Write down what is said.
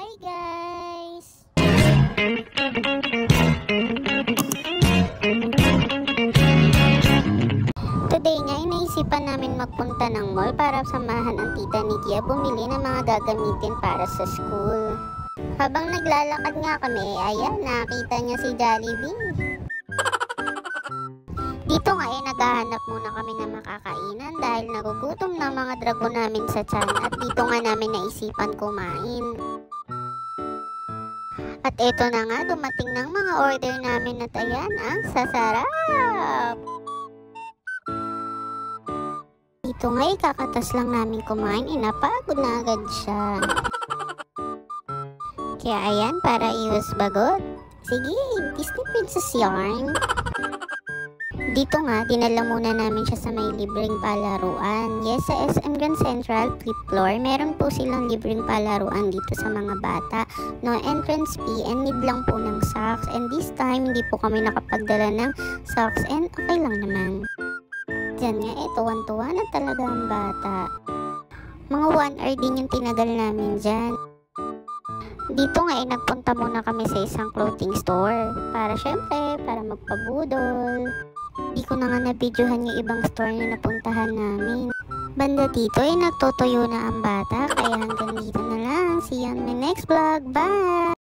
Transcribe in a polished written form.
Hi guys! Today nga, naisipan namin magpunta ng mall para samahan ang tita ni Kia bumili ng mga gagamitin para sa school. Habang naglalakad nga kami, ayan, nakita niya si Jollibee. Dito nga naghahanap muna kami ng makakainan dahil nagugutom na mga dragon namin sa tiyan at dito nga namin naisipan kumain. At eto na nga, dumating ng mga order namin at ayan, ang sasarap! Dito nga, kakatas lang namin kumain, napagod na agad siya. Kaya ayan, para iwas bagot, sige, Disney Princess yarn. Dito nga, dinala muna namin siya sa may libreng palaruan. Yes, sa SM Grand Central, flip floor, meron po silang libreng palaruan dito sa mga bata. No entrance fee and need lang po ng socks. And this time, hindi po kami nakapagdala ng socks and okay lang naman. Diyan nga, tuwan-tuwa na talaga ang bata. Mga 1 hour din yung tinagal namin dyan. Dito nga nagpunta muna kami sa isang clothing store. Para syempre, para magpabudol. Di ko na nga na-videohan yung ibang store na napuntahan namin. Banda dito nagtutuyo na ang bata. Kaya hanggang dito na lang. See you on my next vlog. Bye!